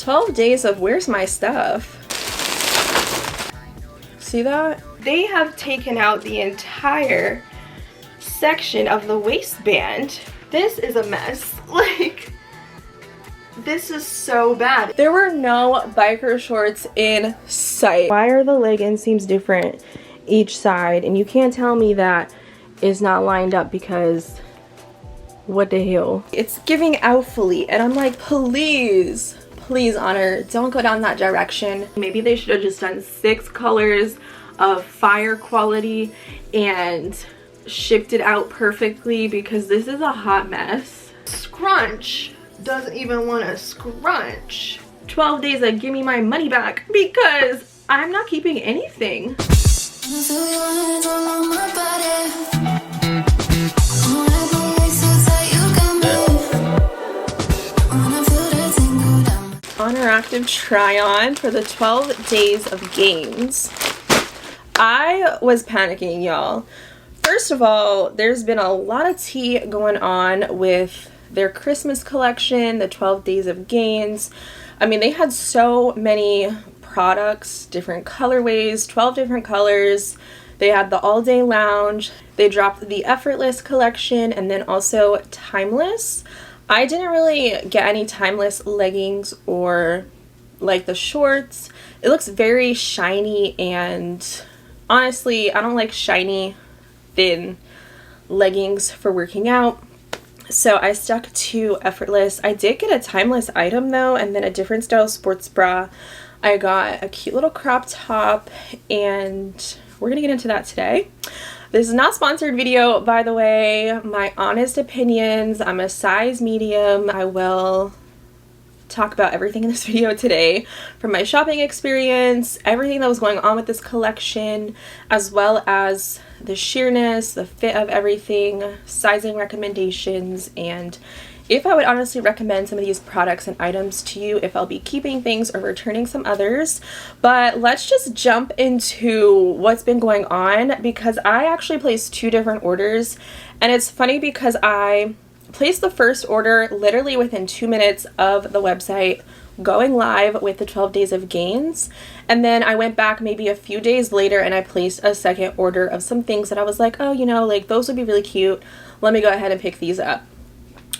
12 days of where's my stuff? See that? They have taken out the entire section of the waistband. This is a mess. Like, this is so bad. There were no biker shorts in sight. Why are the leggings seems different each side? And you can't tell me that is not lined up because what the hell? It's giving outfully and I'm like, please Honor, don't go down that direction. Maybe they should have just done 6 colors of fire quality and shipped it out perfectly because this is a hot mess. Scrunch doesn't even want to scrunch. 12 days of give me my money back because I'm not keeping anything. Honor Active try-on for the 12 days of gains. I was panicking, y'all. First of all, there's been a lot of tea going on with their Christmas collection, the 12 days of gains. I mean, they had so many products, different colorways, 12 different colors. They had the all day lounge. They dropped the Effortless collection and then also Timeless. I didn't really get any Timeless leggings or like the shorts. It looks very shiny and honestly, I don't like shiny, thin leggings for working out. So I stuck to Effortless. I did get a Timeless item though, and then a different style sports bra. I got a cute little crop top and we're gonna get into that today. This is not a sponsored video, by the way. My honest opinions. I'm a size medium. I will talk about everything in this video today, from my shopping experience, everything that was going on with this collection, as well as the sheerness, the fit of everything, sizing recommendations, and if I would honestly recommend some of these products and items to you, if I'll be keeping things or returning some others. But let's just jump into what's been going on, because I actually placed 2 different orders, and it's funny because I placed the first order literally within 2 minutes of the website going live with the 12 days of gains, and then I went back maybe a few days later and I placed a second order of some things that I was like, oh, you know, like those would be really cute, let me go ahead and pick these up.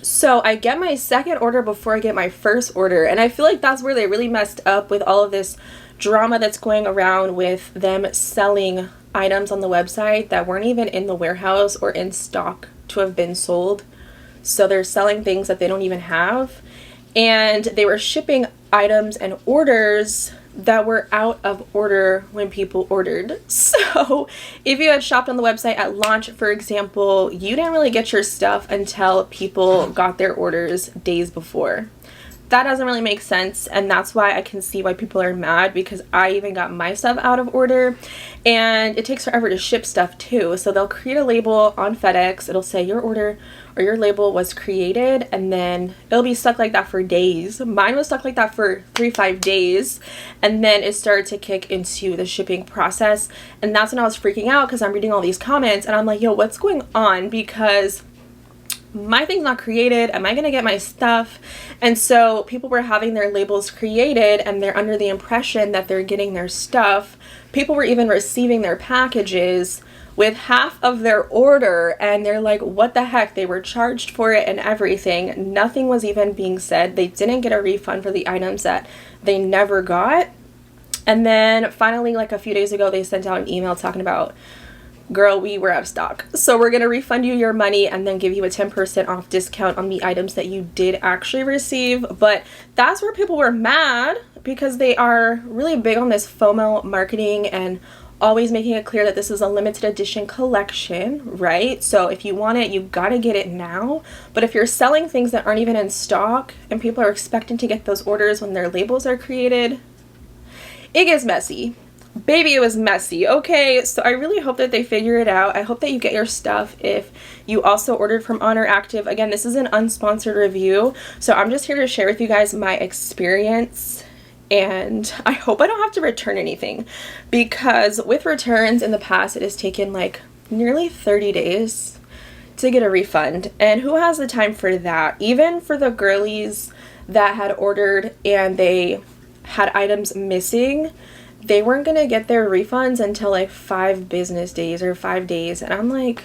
So I get my second order before I get my first order, and I feel like that's where they really messed up with all of this drama that's going around with them selling items on the website that weren't even in the warehouse or in stock to have been sold. So they're selling things that they don't even have, and they were shipping items and orders that were out of order when people ordered. So if you had shopped on the website at launch, for example, you didn't really get your stuff until people got their orders days before. That doesn't really make sense, and that's why I can see why people are mad, because I even got my stuff out of order, and it takes forever to ship stuff too. So they'll create a label on FedEx, it'll say your order or your label was created, and then it'll be stuck like that for days. Mine was stuck like that for 3-5 days, and then it started to kick into the shipping process, and that's when I was freaking out because I'm reading all these comments and I'm like, yo, what's going on? Because my thing's not created. Am I gonna get my stuff? And so people were having their labels created and they're under the impression that they're getting their stuff. People were even receiving their packages with half of their order, and they're like, what the heck? They were charged for it and everything. Nothing was even being said. They didn't get a refund for the items that they never got. And then finally, like a few days ago, they sent out an email talking about, girl, we were out of stock, so we're gonna refund you your money and then give you a 10% off discount on the items that you did actually receive. But that's where people were mad, because they are really big on this FOMO marketing and always making it clear that this is a limited edition collection, right? So if you want it, you gotta get it now. But if you're selling things that aren't even in stock and people are expecting to get those orders when their labels are created, it gets messy. Baby, it was messy. Okay, so I really hope that they figure it out. I hope that you get your stuff if you also ordered from Honor Active. Again, this is an unsponsored review, so I'm just here to share with you guys my experience, and I hope I don't have to return anything, because with returns in the past, it has taken like nearly 30 days to get a refund, and who has the time for that? Even for the girlies that had ordered and they had items missing, they weren't gonna get their refunds until like 5 business days or 5 days. And I'm like,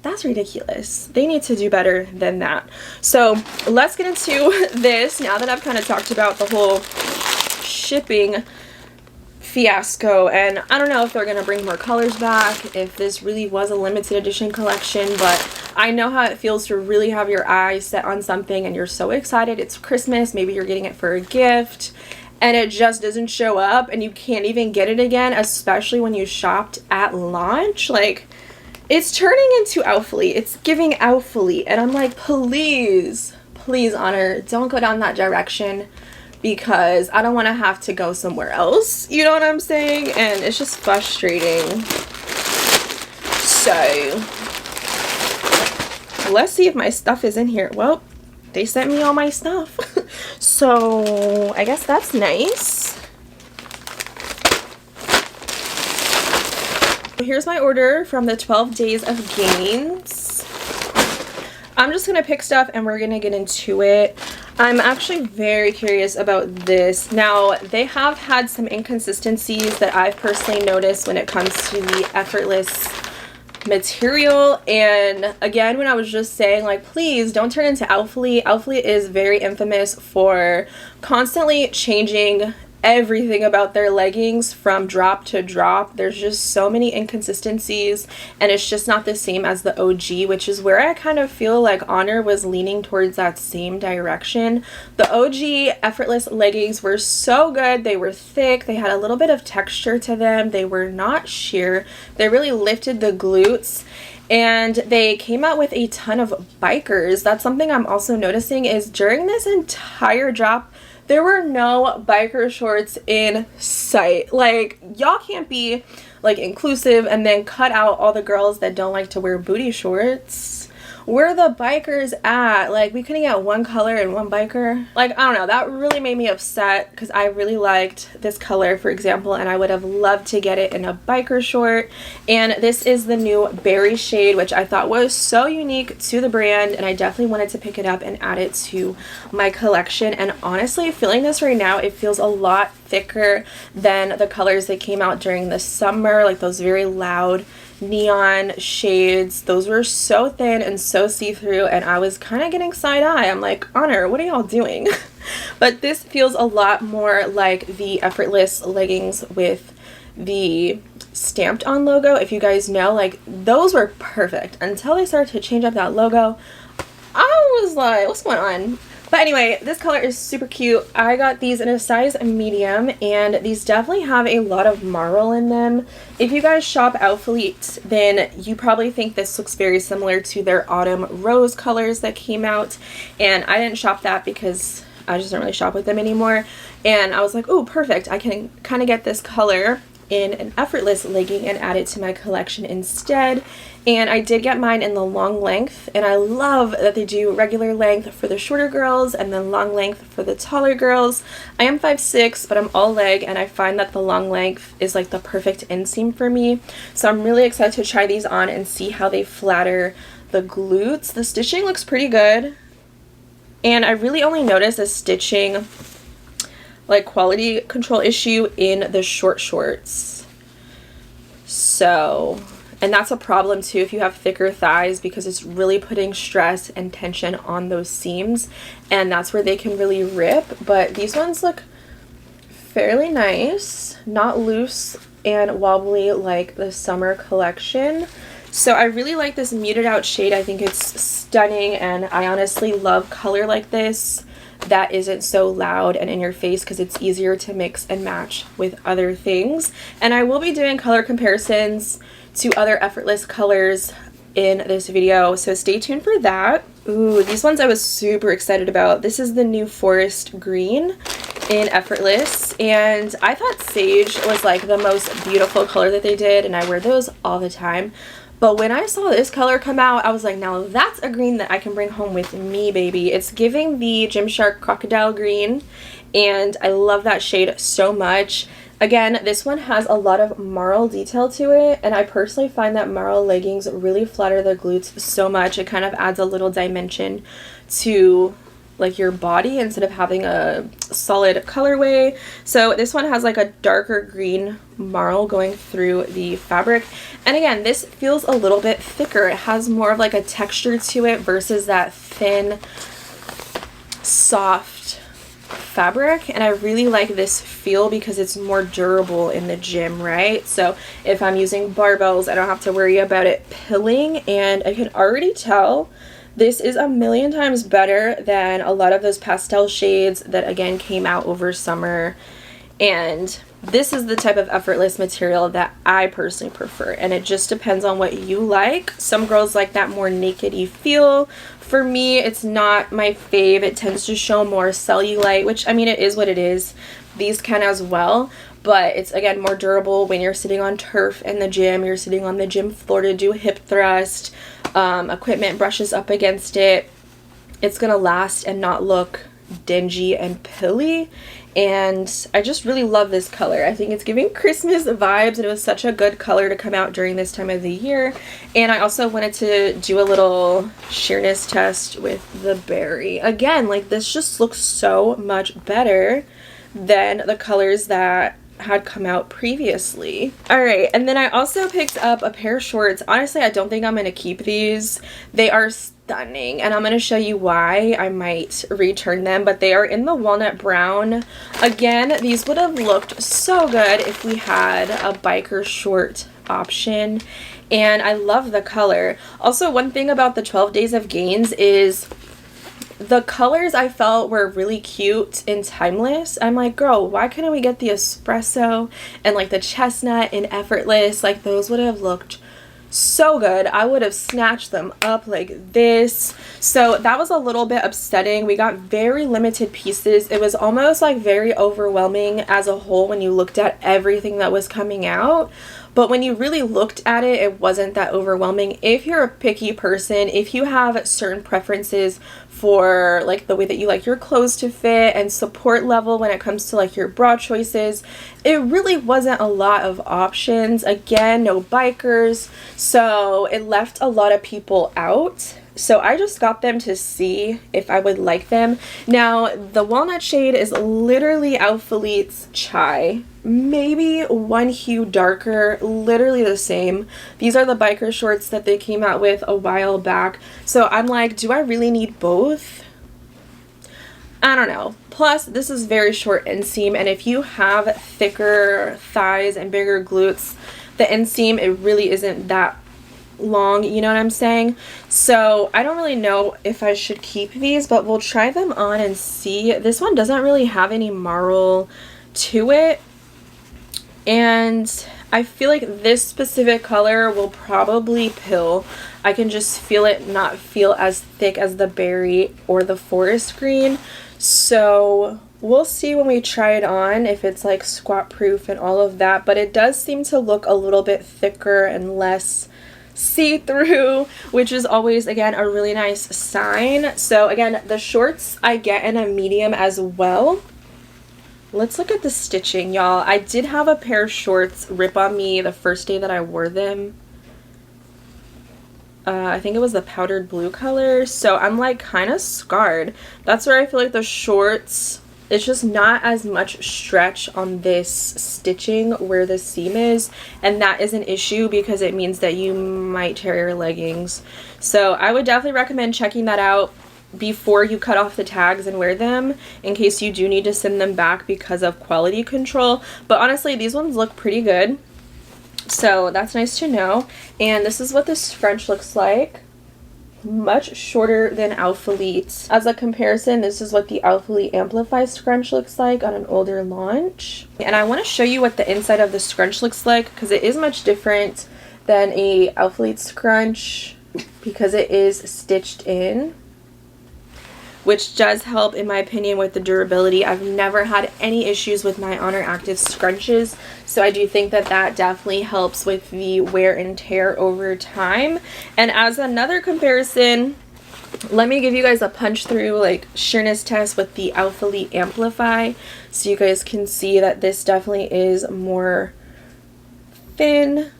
that's ridiculous. They need to do better than that. So let's get into this now that I've kind of talked about the whole shipping fiasco. And I don't know if they're gonna bring more colors back, if this really was a limited edition collection, but I know how it feels to really have your eyes set on something and you're so excited. It's Christmas, maybe you're getting it for a gift, and it just doesn't show up and you can't even get it again, especially when you shopped at launch. Like, it's turning into Outfully. It's giving Outfully, and I'm like, please, please, Honor, don't go down that direction, because I don't want to have to go somewhere else. You know what I'm saying? And it's just frustrating. So let's see if my stuff is in here. Well, they sent me all my stuff. So I guess that's nice. Here's my order from the 12 days of gains. I'm just gonna pick stuff and we're gonna get into it. I'm actually very curious about this. Now, they have had some inconsistencies that I've personally noticed when it comes to the Effortless material. And again, when I was just saying, like, please don't turn into Outfully. Outfully is very infamous for constantly changing everything about their leggings from drop to drop. There's just so many inconsistencies, and it's just not the same as the OG, which is where I kind of feel like Honor was leaning towards that same direction. The OG Effortless leggings were so good. They were thick, they had a little bit of texture to them, they were not sheer, they really lifted the glutes, and they came out with a ton of bikers. That's something I'm also noticing, is during this entire drop there were no biker shorts in sight. Like, y'all can't be like inclusive and then cut out all the girls that don't like to wear booty shorts. Where are the bikers at? Like, we couldn't get one color and one biker. Like, I don't know, that really made me upset because I really liked this color, for example, and I would have loved to get it in a biker short. And this is the new berry shade, which I thought was so unique to the brand, and I definitely wanted to pick it up and add it to my collection. And honestly, feeling this right now, it feels a lot thicker than the colors that came out during the summer, like those very loud neon shades. Those were so thin and so see-through, and I was kind of getting side-eye. I'm like, Honor, what are y'all doing? But this feels a lot more like the Effortless leggings with the stamped on logo. If you guys know, like, those were perfect until they started to change up that logo. I was like, what's going on? But anyway, this color is super cute. I got these in a size medium, and these definitely have a lot of marble in them. If you guys shop Outfully, then you probably think this looks very similar to their autumn rose colors that came out, and I didn't shop that because I just don't really shop with them anymore. And I was like, oh, perfect, I can kind of get this color in an Effortless legging and add it to my collection instead. And I did get mine in the long length, and I love that they do regular length for the shorter girls and then long length for the taller girls. I am 5'6", but I'm all leg, and I find that the long length is like the perfect inseam for me. So I'm really excited to try these on and see how they flatter the glutes. The stitching looks pretty good, and I really only noticed a stitching like quality control issue in the short shorts. So, and that's a problem too if you have thicker thighs, because it's really putting stress and tension on those seams, and that's where they can really rip. But these ones look fairly nice, not loose and wobbly like the summer collection. So I really like this muted out shade. I think it's stunning, and I honestly love color like this that isn't so loud and in your face, because it's easier to mix and match with other things. And I will be doing color comparisons to other Effortless colors in this video, so stay tuned for that. Ooh, these ones I was super excited about. This is the new forest green in Effortless, and I thought sage was like the most beautiful color that they did, and I wear those all the time. But when I saw this color come out, I was like, now that's a green that I can bring home with me, baby. It's giving the Gymshark crocodile green, and I love that shade so much. Again, this one has a lot of marl detail to it, and I personally find that marl leggings really flatter the glutes so much. It kind of adds a little dimension to like your body instead of having a solid colorway. So this one has like a darker green marl going through the fabric. And again, this feels a little bit thicker. It has more of like a texture to it versus that thin, soft fabric. And I really like this feel because it's more durable in the gym, right? So if I'm using barbells, I don't have to worry about it pilling. And I can already tell this is a million times better than a lot of those pastel shades that again came out over summer. And this is the type of Effortless material that I personally prefer, and it just depends on what you like. Some girls like that more naked-y feel. For me, it's not my fave. It tends to show more cellulite, which, I mean, it is what it is. These can as well, but it's, again, more durable when you're sitting on turf in the gym. You're sitting on the gym floor to do hip thrust. Equipment brushes up against it. It's gonna last and not look dingy and pilly. And I just really love this color. I think it's giving Christmas vibes, and it was such a good color to come out during this time of the year. And I also wanted to do a little sheerness test with the berry. Again, like, this just looks so much better than the colors that had come out previously. All right, and then I also picked up a pair of shorts. Honestly, I don't think I'm gonna keep these. They are stunning, and I'm gonna show you why I might return them, but they are in the walnut brown. Again, these would have looked so good if we had a biker short option, and I love the color. Also, one thing about the 12 Days of Gains is the colors I felt were really cute and timeless. I'm like, girl, why couldn't we get the espresso and like the chestnut and Effortless? Like, those would have looked so good. I would have snatched them up like this. So that was a little bit upsetting. We got very limited pieces. It was almost like very overwhelming as a whole when you looked at everything that was coming out. But when you really looked at it, it wasn't that overwhelming. If you're a picky person, if you have certain preferences for like the way that you like your clothes to fit and support level when it comes to like your bra choices, it really wasn't a lot of options. Again, no bikers, so it left a lot of people out. So I just got them to see if I would like them. Now, the walnut shade is literally Alphalite's Chai. Maybe one hue darker, literally the same. These are the biker shorts that they came out with a while back. So I'm like, do I really need both? I don't know. Plus, this is very short inseam, and if you have thicker thighs and bigger glutes, the inseam, it really isn't that long, you know what I'm saying? So I don't really know if I should keep these, but we'll try them on and see. This one doesn't really have any marl to it, and I feel like this specific color will probably pill. I can just feel it not feel as thick as the berry or the forest green. So we'll see when we try it on if it's like squat proof and all of that, but it does seem to look a little bit thicker and less see-through, which is always, again, a really nice sign. So again, the shorts I get in a medium as well. Let's look at the stitching, y'all. I did have a pair of shorts rip on me the first day that I wore them. I think it was the powdered blue color, so I'm like kind of scarred. That's where I feel like the shorts, it's just not as much stretch on this stitching where the seam is, and that is an issue because it means that you might tear your leggings. So I would definitely recommend checking that out before you cut off the tags and wear them, in case you do need to send them back because of quality control. But honestly, these ones look pretty good, so that's nice to know. And this is what this scrunch looks like. Much shorter than Alphalite. As a comparison, this is what the Alphalite Amplify scrunch looks like on an older launch. And I want to show you what the inside of the scrunch looks like, because it is much different than a Alphalite scrunch because it is stitched in, which does help, in my opinion, with the durability. I've never had any issues with my Honor Active scrunches, so I do think that that definitely helps with the wear and tear over time. And as another comparison, let me give you guys a punch through like sheerness test with the Alphalite Amplify, so you guys can see that this definitely is more thin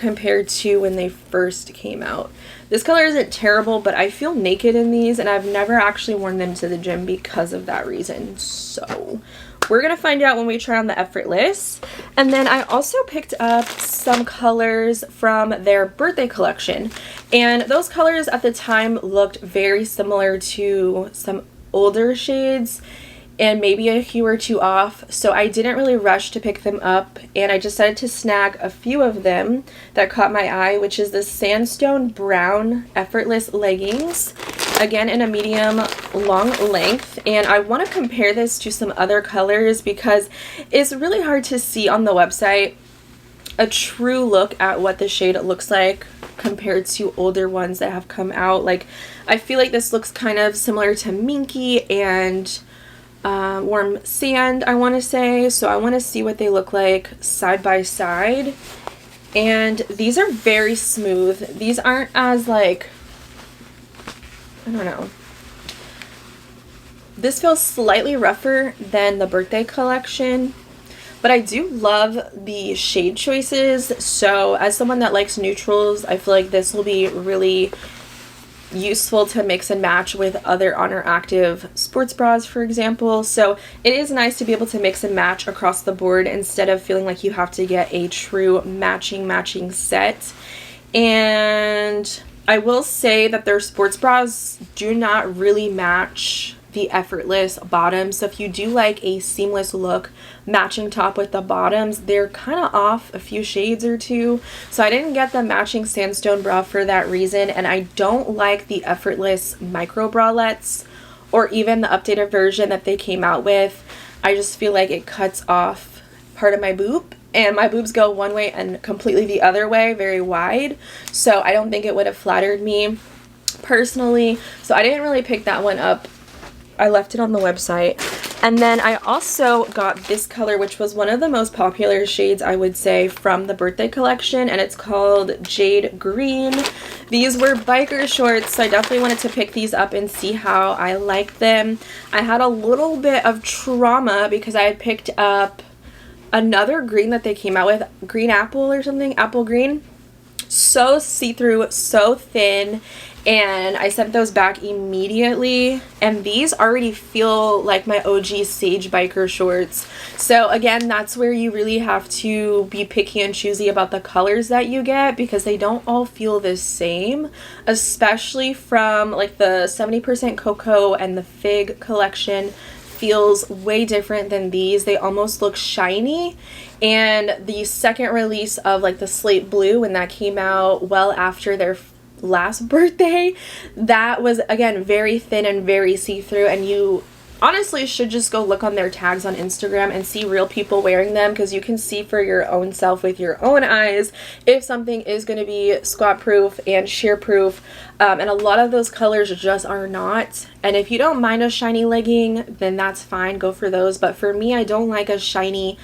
compared to when they first came out. This color isn't terrible, but I feel naked in these, and I've never actually worn them to the gym because of that reason. So we're gonna find out when we try on the Effortless. And then I also picked up some colors from their birthday collection, and those colors at the time looked very similar to some older shades and maybe a hue or two off, so I didn't really rush to pick them up, and I decided to snag a few of them that caught my eye, which is the sandstone brown Effortless leggings, again in a medium long length. And I want to compare this to some other colors because it's really hard to see on the website a true look at what the shade looks like compared to older ones that have come out. Like, I feel like this looks kind of similar to Minky and Warm Sand, I want to say. So I want to see what they look like side by side. And these are very smooth. These aren't as, like, I don't know. This feels slightly rougher than the birthday collection, but I do love the shade choices. So as someone that likes neutrals, I feel like this will be really useful to mix and match with other Honor Active sports bras, for example. So it is nice to be able to mix and match across the board instead of feeling like you have to get a true matching set. And I will say that their sports bras do not really match the Effortless bottoms. So if you do like a seamless look matching top with the bottoms, they're kind of off a few shades or two. So I didn't get the matching sandstone bra for that reason, and I don't like the Effortless micro bralettes or even the updated version that they came out with. I just feel like it cuts off part of my boob, and my boobs go one way and completely the other way, very wide. So I don't think it would have flattered me personally. So I didn't really pick that one up. I left it on the website. And then I also got this color, which was one of the most popular shades, I would say, from the birthday collection, and it's called Jade Green. These were biker shorts, so I definitely wanted to pick these up and see how I like them. I had a little bit of trauma because I had picked up another green that they came out with, green apple or something, apple green. So see-through, so thin, and I sent those back immediately, and these already feel like my OG Sage biker shorts. So again, that's where you really have to be picky and choosy about the colors that you get, because they don't all feel the same, especially from like the 70% cocoa and the fig collection. Feels way different than these. They almost look shiny. And the second release of like the slate blue, when that came out well after their last birthday, that was again very thin and very see-through, and you honestly should just go look on their tags on Instagram and see real people wearing them, because you can see for your own self with your own eyes if something is going to be squat proof and sheer proof, and a lot of those colors just are not. And if you don't mind a shiny legging, then that's fine, go for those. But for me, I don't like a shiny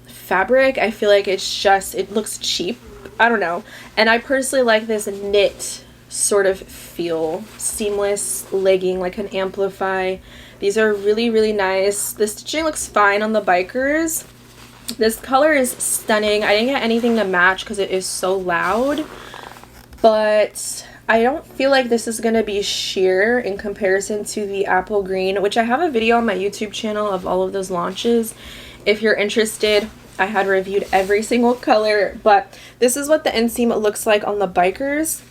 fabric. I feel like it's just, it looks cheap, I don't know. And I personally like this knit sort of feel, seamless legging, like an Amplify. These are really, really nice. The stitching looks fine on the bikers. This color is stunning. I didn't get anything to match because it is so loud, but I don't feel like this is going to be sheer in comparison to the apple green, which I have a video on my YouTube channel of all of those launches. If you're interested, I had reviewed every single color, but this is what the inseam looks like on the bikers.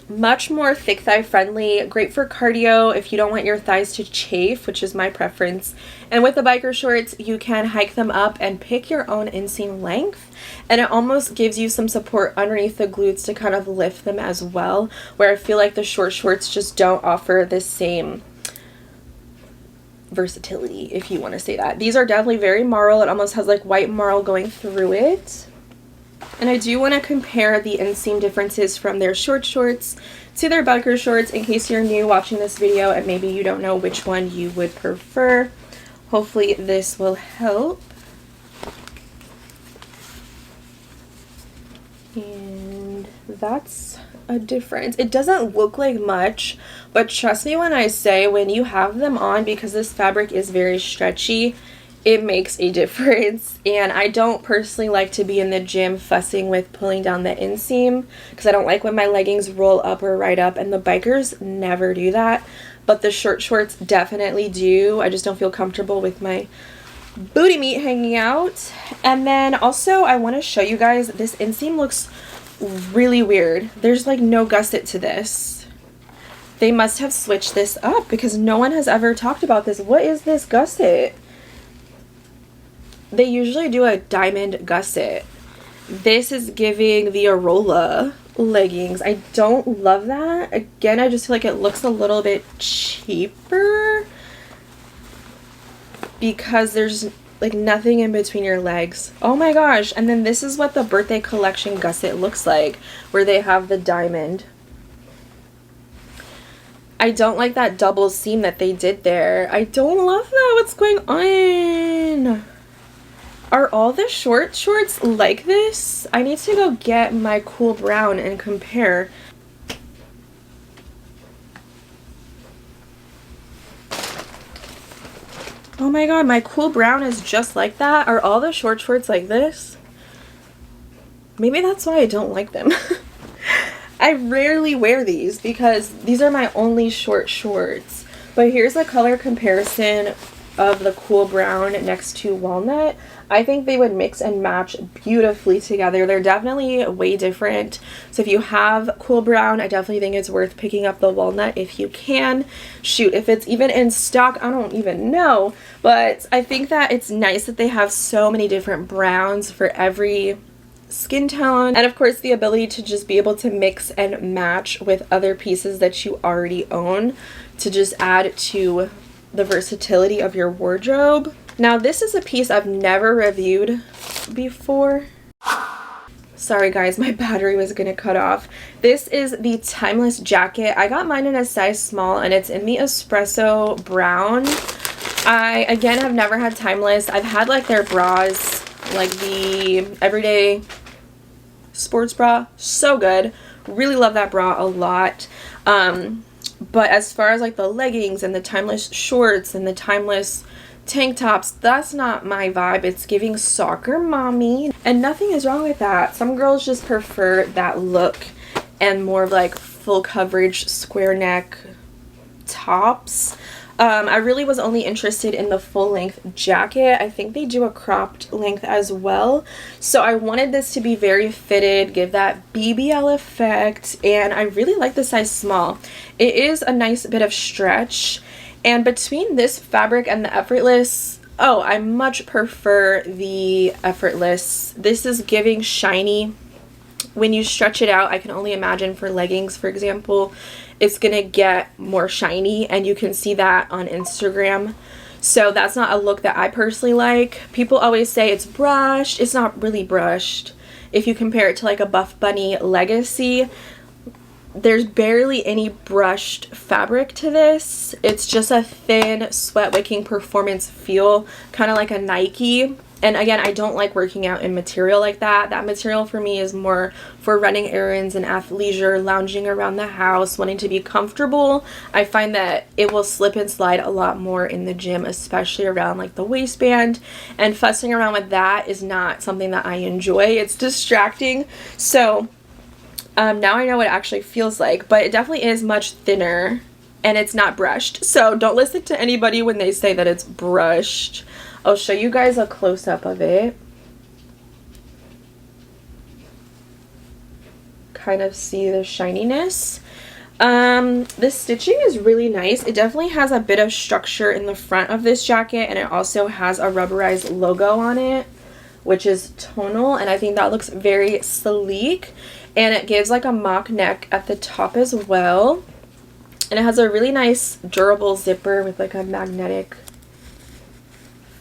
Much more thick thigh friendly, great for cardio if you don't want your thighs to chafe, which is my preference. And with the biker shorts, you can hike them up and pick your own inseam length, and it almost gives you some support underneath the glutes to kind of lift them as well, where I feel like the short shorts just don't offer the same versatility, if you want to say that. These are definitely very marl. It almost has like white marl going through it. And I do want to compare the inseam differences from their short shorts to their biker shorts in case you're new watching this video and maybe you don't know which one you would prefer. Hopefully this will help. And that's a difference. It doesn't look like much, but trust me when I say, when you have them on, because this fabric is very stretchy, it makes a difference. And I don't personally like to be in the gym fussing with pulling down the inseam because I don't like when my leggings roll up or right up, and the bikers never do that, but the short shorts definitely do. I just don't feel comfortable with my booty meat hanging out. And then also I want to show you guys, this inseam looks really weird. There's like no gusset to this. They must have switched this up because no one has ever talked about this. What is this gusset? They usually do a diamond gusset. This is giving the Arola leggings. I don't love that. Again, I just feel like it looks a little bit cheaper because there's like nothing in between your legs. Oh my gosh. And then this is what the birthday collection gusset looks like, where they have the diamond. I don't like that double seam that they did there. I don't love that. What's going on? Are all the short shorts like this? I need to go get my cool brown and compare. Oh my god, my cool brown is just like that. Are all the short shorts like this? Maybe that's why I don't like them. I rarely wear these because these are my only short shorts. But here's a color comparison of the cool brown next to walnut. I think they would mix and match beautifully together. They're definitely way different. So if you have cool brown, I definitely think it's worth picking up the walnut if you can. Shoot, if it's even in stock, I don't even know. But I think that it's nice that they have so many different browns for every skin tone, and of course the ability to just be able to mix and match with other pieces that you already own to just add to the versatility of your wardrobe. Now this is a piece I've never reviewed before. Sorry guys, my battery was gonna cut off. This is the Timeless jacket. I got mine in a size small and it's in the espresso brown. I again have never had Timeless. I've had like their bras, like the everyday sports bra, so good. Really love that bra a lot. But as far as like the leggings and the Timeless shorts and the Timeless tank tops, that's not my vibe. It's giving soccer mommy, and nothing is wrong with that. Some girls just prefer that look and more of like full coverage square neck tops. I really was only interested in the full length jacket. I think they do a cropped length as well. So I wanted this to be very fitted, give that BBL effect, and I really like the size small. It is a nice bit of stretch, and between this fabric and the Effortless, oh, I much prefer the Effortless. This is giving shiny. When you stretch it out, I can only imagine for leggings, for example, it's gonna get more shiny, and you can see that on Instagram. So that's not a look that I personally like. People always say it's brushed. It's not really brushed. If you compare it to like a Buff Bunny Legacy, there's barely any brushed fabric to this. It's just a thin, sweat-wicking performance feel, kind of like a Nike. And again, I don't like working out in material like that. That material for me is more for running errands and athleisure, lounging around the house, wanting to be comfortable. I find that it will slip and slide a lot more in the gym, especially around like the waistband. And fussing around with that is not something that I enjoy. It's distracting. So now I know what it actually feels like, but it definitely is much thinner and it's not brushed. So don't listen to anybody when they say that it's brushed. I'll show you guys a close-up of it. Kind of see the shininess. The stitching is really nice. It definitely has a bit of structure in the front of this jacket, and it also has a rubberized logo on it, which is tonal, and I think that looks very sleek. And it gives like a mock neck at the top as well. And it has a really nice durable zipper with like a magnetic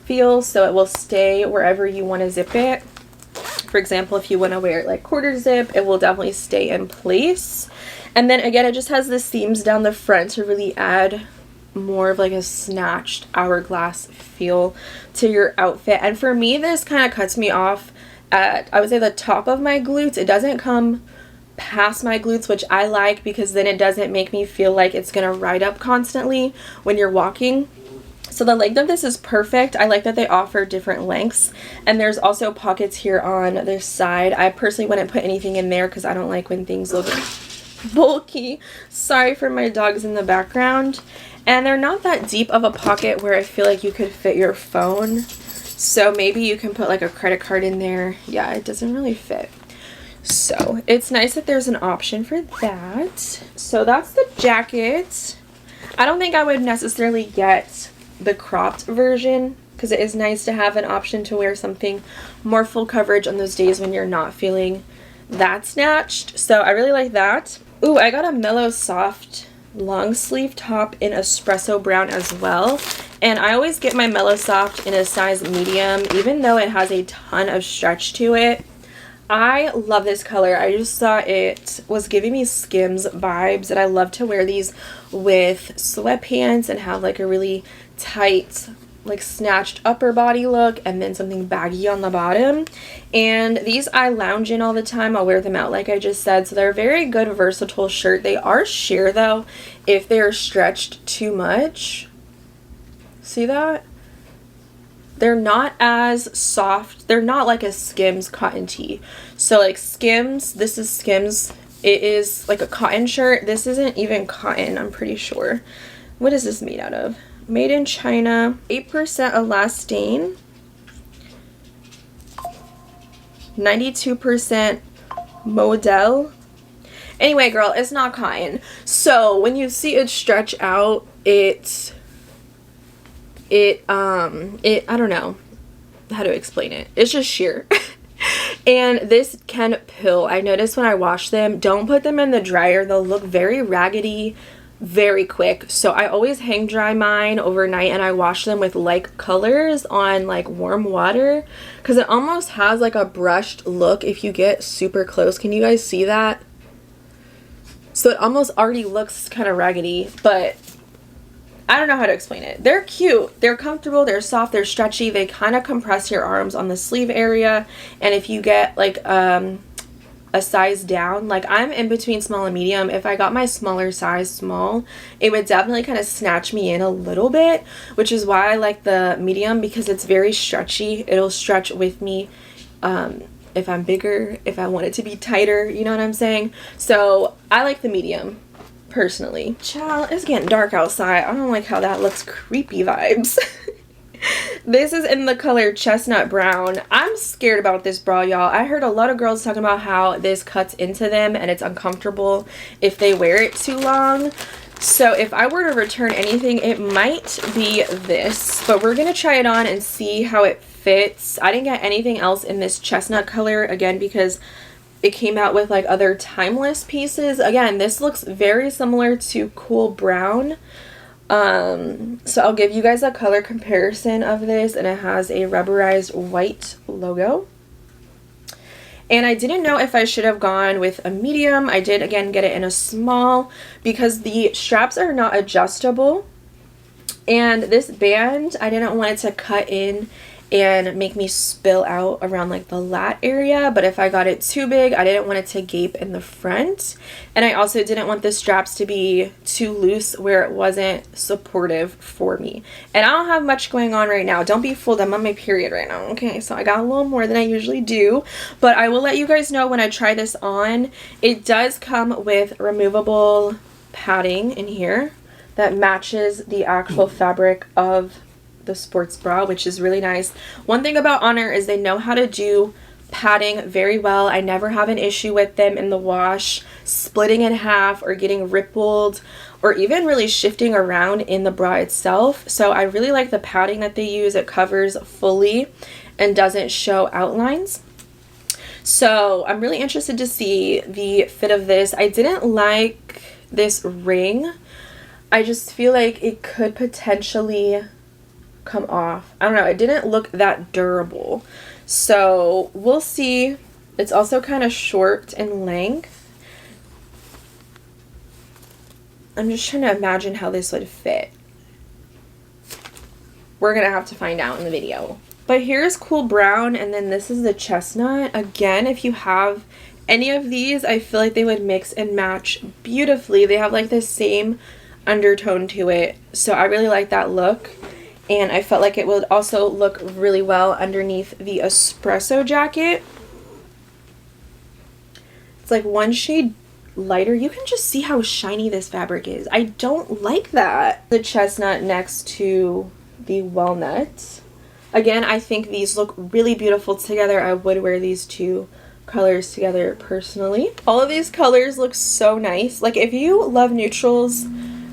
feel, so it will stay wherever you want to zip it. For example, if you want to wear it like quarter zip, it will definitely stay in place. And then again, it just has the seams down the front to really add more of like a snatched hourglass feel to your outfit. And for me, this kind of cuts me off at, I would say, the top of my glutes. It doesn't come past my glutes, which I like, because then it doesn't make me feel like it's gonna ride up constantly when you're walking. So the length of this is perfect. I like that they offer different lengths, and there's also pockets here on this side. I personally wouldn't put anything in there because I don't like when things look bulky. Sorry for my dogs in the background. And they're not that deep of a pocket where I feel like you could fit your phone. So maybe you can put like a credit card in there. Yeah, it doesn't really fit. So it's nice that there's an option for that. So that's the jacket. I don't think I would necessarily get the cropped version because it is nice to have an option to wear something more full coverage on those days when you're not feeling that snatched. So I really like that. Ooh, I got a Mellow soft long sleeve top in espresso brown as well, and I always get my Mellow soft in a size medium even though it has a ton of stretch to it. I love this color. I just thought it was giving me Skims vibes, and I love to wear these with sweatpants and have like a really tight, like snatched upper body look and then something baggy on the bottom. And these I lounge in all the time. I'll wear them out like I just said, so they're a very good versatile shirt. They are sheer though if they're stretched too much. See that? They're not as soft. They're not like a Skims cotton tee. So like Skims, this is Skims. It is like a cotton shirt. This isn't even cotton, I'm pretty sure. What is this made out of? Made in China. 8% elastane. 92% modal. Anyway, girl, it's not cotton. So when you see it stretch out, I don't know how to explain it. It's just sheer. And this can pill. I noticed when I wash them, don't put them in the dryer. They'll look very raggedy very quick. So I always hang dry mine overnight, and I wash them with like colors on like warm water because it almost has like a brushed look if you get super close. Can you guys see that? So it almost already looks kind of raggedy, but I don't know how to explain it. They're cute. They're comfortable. They're soft. They're stretchy. They kind of compress your arms on the sleeve area. And if you get like a size down, like I'm in between small and medium. If I got my smaller size small, it would definitely kind of snatch me in a little bit, which is why I like the medium because it's very stretchy. It'll stretch with me if I'm bigger, if I want it to be tighter, you know what I'm saying? So I like the medium. Personally. Child, it's getting dark outside. I don't like how that looks. Creepy vibes. This is in the color chestnut brown. I'm scared about this bra, y'all. I heard a lot of girls talking about how this cuts into them and it's uncomfortable if they wear it too long. So if I were to return anything, it might be this. But we're going to try it on and see how it fits. I didn't get anything else in this chestnut color, again, because it came out with like other timeless pieces. Again, this looks very similar to cool brown. So I'll give you guys a color comparison of this, and it has a rubberized white logo. And I didn't know if I should have gone with a medium. I did again get it in a small because the straps are not adjustable. And this band, I didn't want it to cut in and make me spill out around like the lat area, but if I got it too big, I didn't want it to gape in the front, and I also didn't want the straps to be too loose where it wasn't supportive for me. And I don't have much going on right now. Don't be fooled, I'm on my period right now. Okay, so I got a little more than I usually do, but I will let you guys know when I try this on. It does come with removable padding in here that matches the actual fabric of the sports bra, which is really nice. One thing about Honor is they know how to do padding very well. I never have an issue with them in the wash splitting in half or getting rippled or even really shifting around in the bra itself. So I really like the padding that they use. It covers fully and doesn't show outlines. So I'm really interested to see the fit of this. I didn't like this ring. I just feel like it could potentially come off. I don't know, it didn't look that durable, so we'll see. It's also kind of short in length. I'm just trying to imagine how this would fit. We're gonna have to find out in the video. But here's cool brown, and then this is the chestnut. Again, if you have any of these, I feel like they would mix and match beautifully. They have like the same undertone to it, so I really like that look. And I felt like it would also look really well underneath the espresso jacket. It's like one shade lighter. You can just see how shiny this fabric is. I don't like that. The chestnut next to the walnut. Again, I think these look really beautiful together. I would wear these two colors together personally. All of these colors look so nice. Like, if you love neutrals,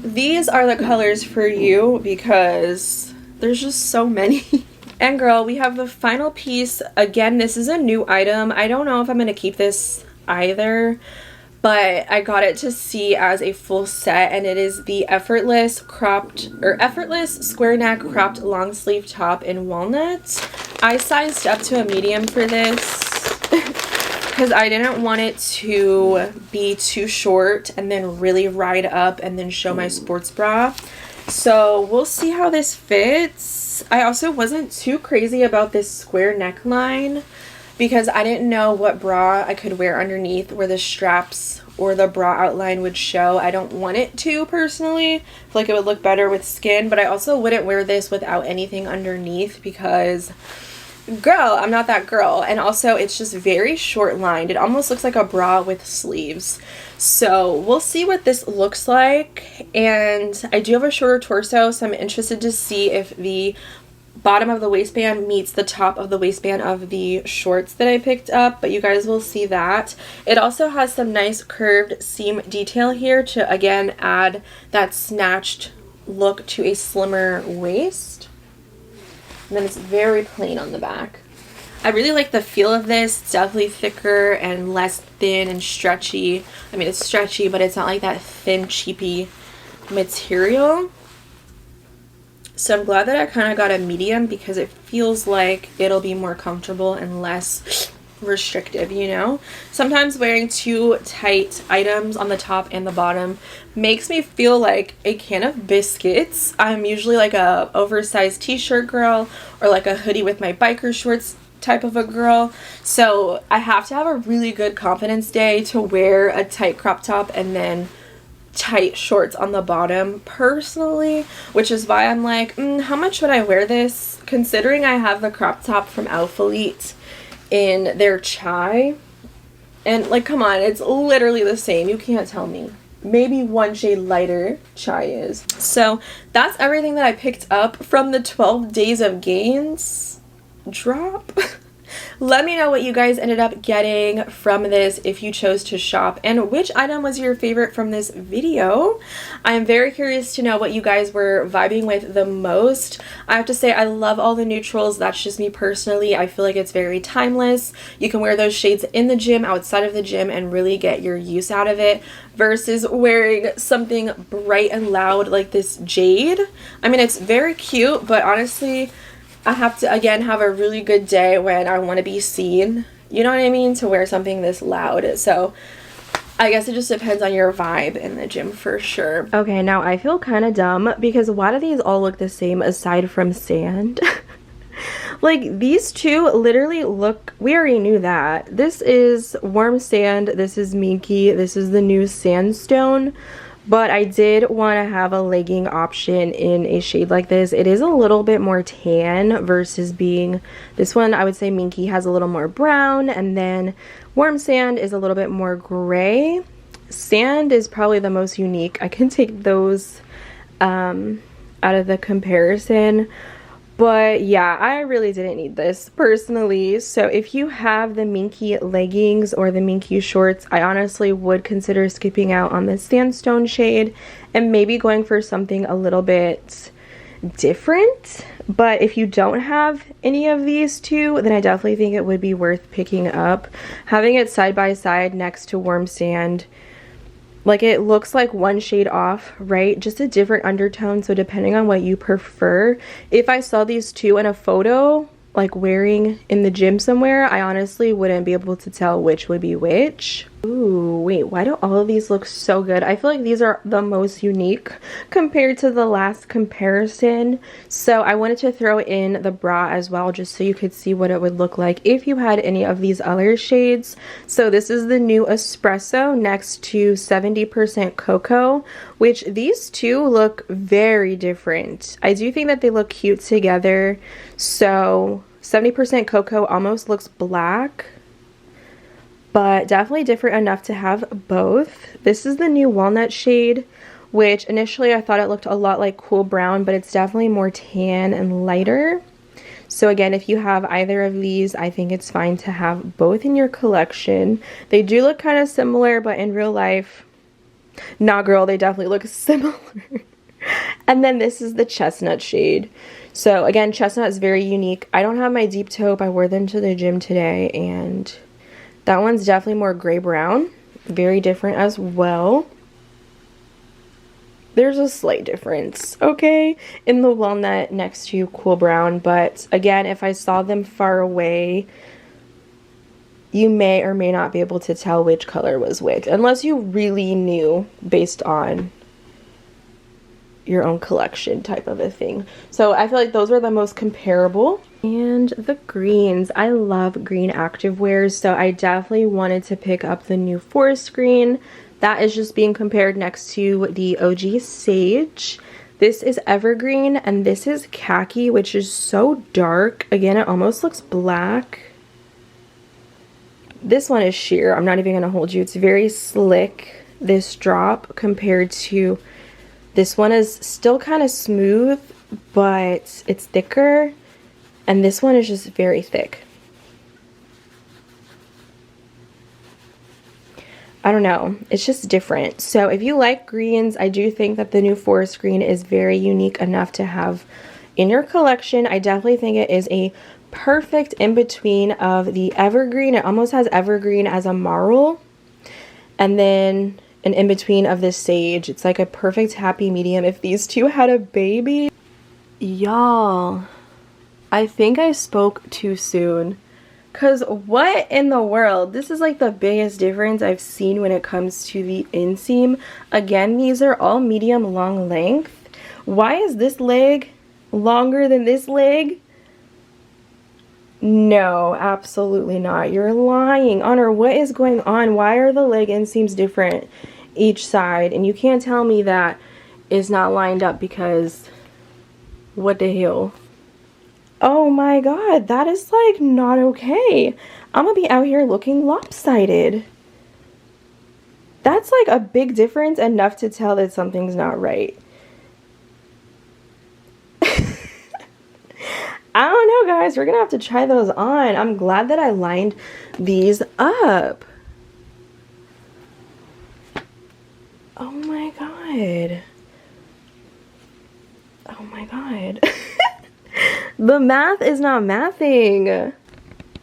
these are the colors for you because there's just so many. And girl, we have the final piece. Again, this is a new item. I don't know if I'm gonna keep this either, but I got it to see as a full set, and it is the Effortless square neck cropped long sleeve top in walnut. I sized up to a medium for this because I didn't want it to be too short and then really ride up and then show my sports bra. So we'll see how this fits. I also wasn't too crazy about this square neckline because I didn't know what bra I could wear underneath where the straps or the bra outline would show. I don't want it to personally. I feel like it would look better with skin, but I also wouldn't wear this without anything underneath because, girl, I'm not that girl. And also it's just very short lined. It almost looks like a bra with sleeves. So we'll see what this looks like. And I do have a shorter torso, so I'm interested to see if the bottom of the waistband meets the top of the waistband of the shorts that I picked up, but you guys will see that. It also has some nice curved seam detail here to again add that snatched look to a slimmer waist. And then it's very plain on the back. I really like the feel of this. It's definitely thicker and less thin and stretchy. I mean, it's stretchy, but it's not like that thin, cheapy material. So I'm glad that I kind of got a medium because it feels like it'll be more comfortable and less restrictive, you know? Sometimes wearing too tight items on the top and the bottom makes me feel like a can of biscuits. I'm usually like a oversized t-shirt girl or like a hoodie with my biker shorts type of a girl. So I have to have a really good confidence day to wear a tight crop top and then tight shorts on the bottom personally, which is why I'm like, how much would I wear this? Considering I have the crop top from Elite in their chai, and like, come on, it's literally the same. You can't tell me. Maybe one shade lighter chai is. So that's everything that I picked up from the 12 days of gains drop. Let me know what you guys ended up getting from this if you chose to shop, and which item was your favorite from this video. I am very curious to know what you guys were vibing with the most. I have to say I love all the neutrals. That's just me personally. I feel like it's very timeless. You can wear those shades in the gym, outside of the gym, and really get your use out of it versus wearing something bright and loud like this jade. I mean, it's very cute, but honestly, I have to, again, have a really good day when I want to be seen, you know what I mean, to wear something this loud. So I guess it just depends on your vibe in the gym for sure. Okay, now I feel kind of dumb because why do these all look the same aside from sand? Like, these two literally look, we already knew that. This is warm sand, this is minky, this is the new sandstone. But I did want to have a legging option in a shade like this. It is a little bit more tan versus being, this one I would say minky has a little more brown, and then warm sand is a little bit more gray. Sand is probably the most unique. I can take those out of the comparison. But yeah, I really didn't need this personally. So if you have the minky leggings or the minky shorts, I honestly would consider skipping out on the sandstone shade and maybe going for something a little bit different. But if you don't have any of these two, then I definitely think it would be worth picking up. Having it side by side next to warm sand, like, it looks like one shade off, right? Just a different undertone. So depending on what you prefer, if I saw these two in a photo, like wearing in the gym somewhere, I honestly wouldn't be able to tell which would be which. Ooh, wait, why do all of these look so good? I feel like these are the most unique compared to the last comparison. So I wanted to throw in the bra as well, just so you could see what it would look like if you had any of these other shades. So this is the new espresso next to 70% cocoa, which these two look very different. I do think that they look cute together. So 70% cocoa almost looks black, but definitely different enough to have both. This is the new walnut shade, which initially I thought it looked a lot like cool brown, but it's definitely more tan and lighter. So again, if you have either of these, I think it's fine to have both in your collection. They do look kind of similar, but in real life, nah girl, they definitely look similar. And then this is the chestnut shade. So again, chestnut is very unique. I don't have my deep taupe. I wore them to the gym today, and that one's definitely more gray brown. Very different as well. There's a slight difference, okay, in the walnut next to cool brown. But again, if I saw them far away, you may or may not be able to tell which color was which, unless you really knew based on your own collection type of a thing. So I feel like those are the most comparable. And the greens, I love green activewear, so I definitely wanted to pick up the new forest green. That is just being compared next to the OG sage. This is evergreen, and this is khaki, which is so dark. Again, it almost looks black. This one is sheer. I'm not even gonna hold you. It's very slick, this drop, compared to this one is still kind of smooth, but it's thicker. And this one is just very thick. I don't know, it's just different. So if you like greens, I do think that the new forest green is very unique enough to have in your collection. I definitely think it is a perfect in-between of the evergreen. It almost has evergreen as a marl, and then an in-between of this sage. It's like a perfect happy medium if these two had a baby. Y'all, I think I spoke too soon, because what in the world? This is like the biggest difference I've seen when it comes to the inseam. Again, these are all medium long length. Why is this leg longer than this leg? No, absolutely not. You're lying. Honor, what is going on? Why are the leg inseams different each side? And you can't tell me that is not lined up, because what the hell? Oh my god, that is like not okay. I'm gonna be out here looking lopsided. That's like a big difference, enough to tell that something's not right. I don't know, guys. We're gonna have to try those on. I'm glad that I lined these up. Oh my god. Oh my god. The math is not mathing.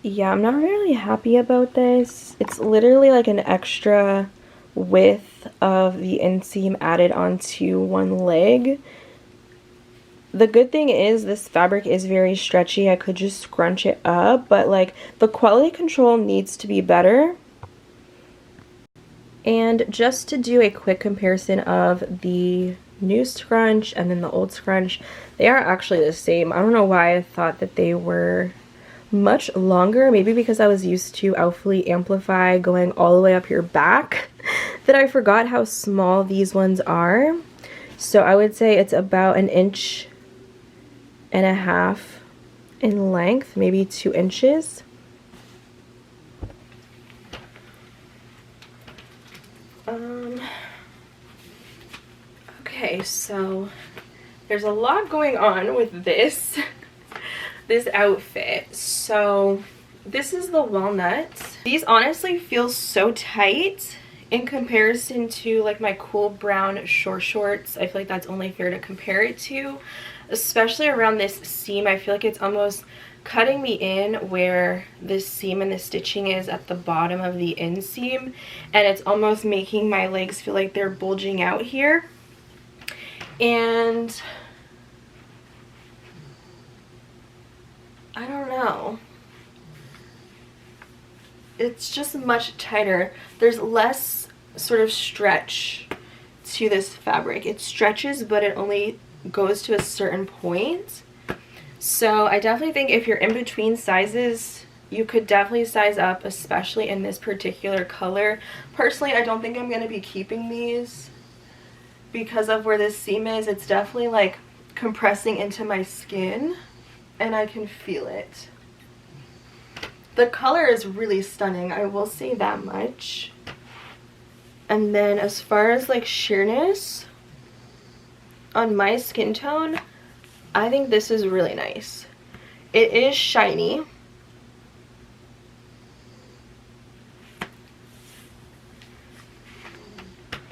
Yeah, I'm not really happy about this. It's literally like an extra width of the inseam added onto one leg. The good thing is this fabric is very stretchy. I could just scrunch it up, but like the quality control needs to be better. And just to do a quick comparison of the new scrunch and then the old scrunch, they are actually the same. I don't know why I thought that they were much longer. Maybe because I was used to Outfully Amplify going all the way up your back that I forgot how small these ones are. So I would say it's about 1.5 inches in length, maybe 2 inches. Okay, so there's a lot going on with this outfit. So this is the walnut. These honestly feel so tight in comparison to like my cool brown short shorts. I feel like that's only fair to compare it to, especially around this seam. I feel like it's almost cutting me in where this seam and the stitching is at the bottom of the inseam, and it's almost making my legs feel like they're bulging out here. And I don't know. it's just much tighter. There's less sort of stretch to this fabric. It stretches, but it only goes to a certain point. So I definitely think if you're in between sizes, you could definitely size up, especially in this particular color. Personally, I don't think I'm going to be keeping these because of where this seam is. It's definitely like compressing into my skin and I can feel it. The color is really stunning, I will say that much. And then as far as like sheerness on my skin tone, I think this is really nice. It is shiny.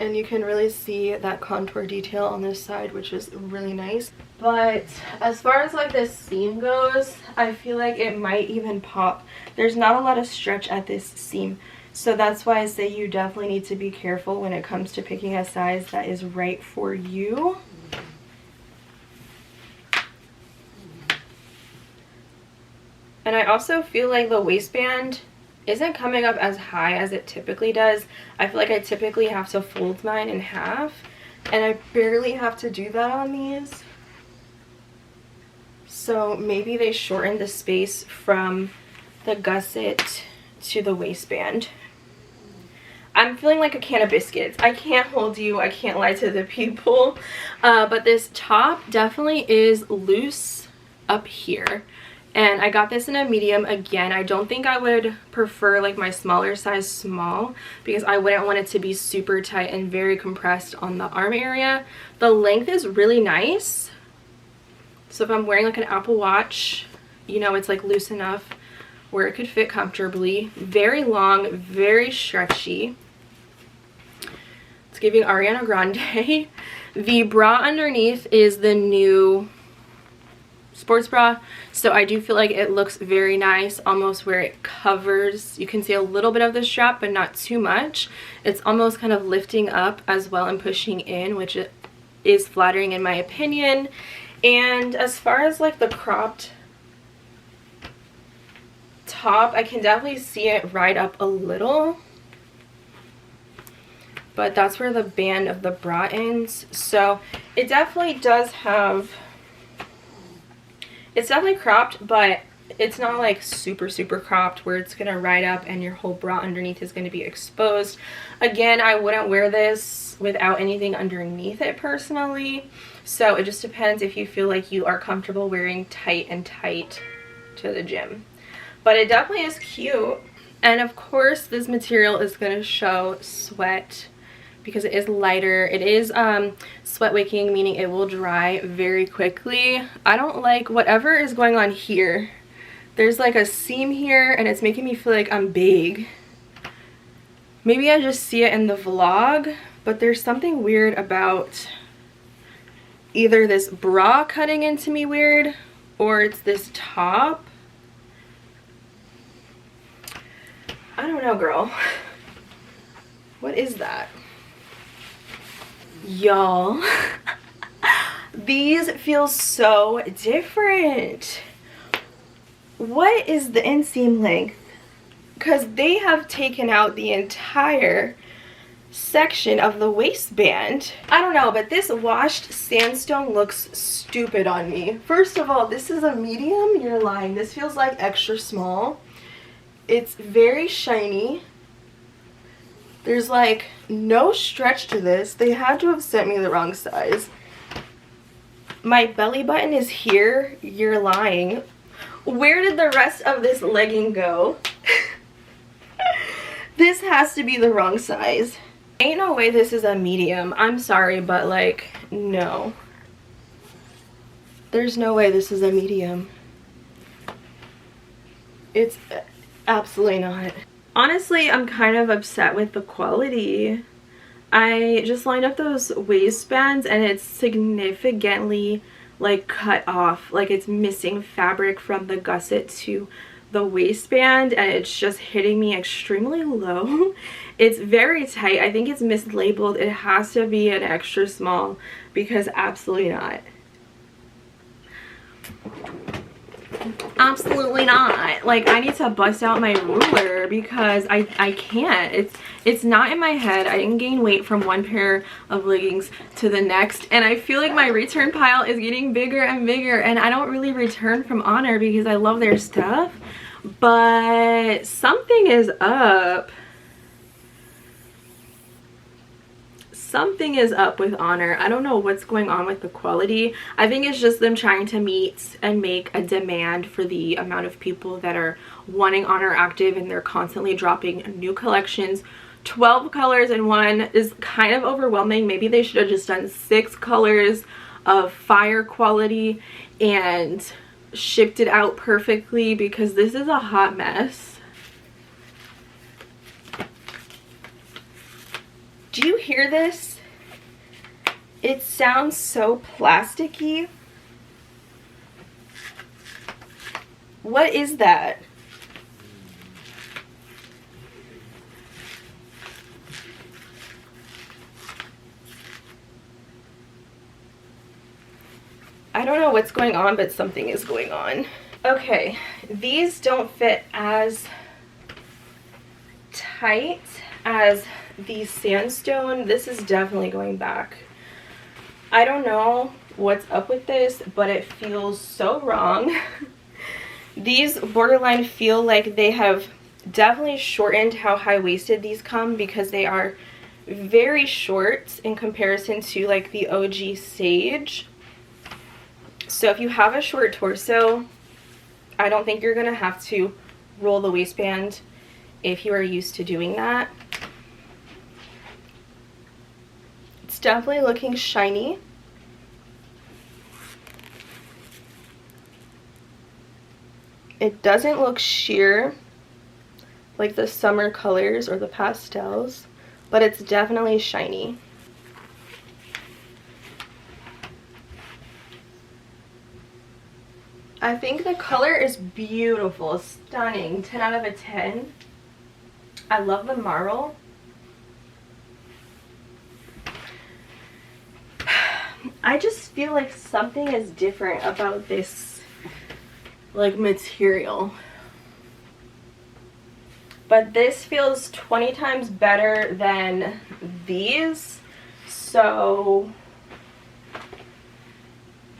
And you can really see that contour detail on this side, which is really nice. But as far as like this seam goes, I feel like it might even pop. There's not a lot of stretch at this seam. So that's why I say you definitely need to be careful when it comes to picking a size that is right for you. And I also feel like the waistband isn't coming up as high as it typically does. I feel like I typically have to fold mine in half, and I barely have to do that on these. So maybe they shortened the space from the gusset to the waistband. I'm feeling like a can of biscuits. I can't hold you, I can't lie to the people. But this top definitely is loose up here. And I got this in a medium. Again, I don't think I would prefer like my smaller size small because I wouldn't want it to be super tight and very compressed on the arm area. The length is really nice. So if I'm wearing like an Apple Watch, you know, it's like loose enough where it could fit comfortably. Very long, very stretchy. It's giving Ariana Grande. The bra underneath is the new sports bra, so I do feel like it looks very nice, almost where it covers. You can see a little bit of the strap, but not too much. It's almost kind of lifting up as well and pushing in, which is flattering in my opinion. And as far as like the cropped top, I can definitely see it ride up a little, but that's where the band of the bra ends. So it definitely does have, it's definitely cropped, but it's not like super cropped where it's gonna ride up and your whole bra underneath is gonna be exposed. Again, I wouldn't wear this without anything underneath it personally, so it just depends if you feel like you are comfortable wearing tight to the gym. But it definitely is cute. And of course this material is gonna show sweat because it is lighter. It is sweat wicking, meaning it will dry very quickly. I don't like whatever is going on here. There's like a seam here and it's making me feel like I'm big. Maybe I just see it in the vlog, but there's something weird about either this bra cutting into me weird or it's this top. I don't know, girl. What is that? Y'all, these feel so different. What is the inseam length? Because they have taken out the entire section of the waistband. I don't know, but this washed sandstone looks stupid on me. First of all, this is a medium. You're lying. This feels like extra small. It's very shiny. There's like no stretch to this. They had to have sent me the wrong size. My belly button is here. You're lying. Where did the rest of this legging go? This has to be the wrong size. Ain't no way this is a medium. I'm sorry, but like, no. There's no way this is a medium. It's absolutely not. Honestly, I'm kind of upset with the quality. I just lined up those waistbands and it's significantly like cut off. Like it's missing fabric from the gusset to the waistband and it's just hitting me extremely low. It's very tight. I think it's mislabeled. It has to be an extra small because absolutely not. Absolutely not. Like, I need to bust out my ruler because I can't. It's not in my head. I didn't gain weight from one pair of leggings to the next, and I feel like my return pile is getting bigger and bigger, and I don't really return from Honor because I love their stuff, but something is up. Something is up with Honor. I don't know what's going on with the quality. I think it's just them trying to meet and make a demand for the amount of people that are wanting Honor Active, and they're constantly dropping new collections. 12 colors in one is kind of overwhelming. Maybe they should have just done 6 colors of fire quality and shipped it out perfectly, because this is a hot mess. Do you hear this? It sounds so plasticky. What is that? I don't know what's going on, but something is going on. Okay, these don't fit as tight as the sandstone. This is definitely going back. I don't know what's up with this, but it feels so wrong. These borderline feel like they have definitely shortened how high-waisted these come, because they are very short in comparison to like the OG Sage. So if you have a short torso, I don't think you're gonna have to roll the waistband if you are used to doing that. It's definitely looking shiny. It doesn't look sheer like the summer colors or the pastels, but it's definitely shiny. I think the color is beautiful, stunning, 10 out of a 10. I love the marl. I just feel like something is different about this like material. But this feels 20 times better than these, so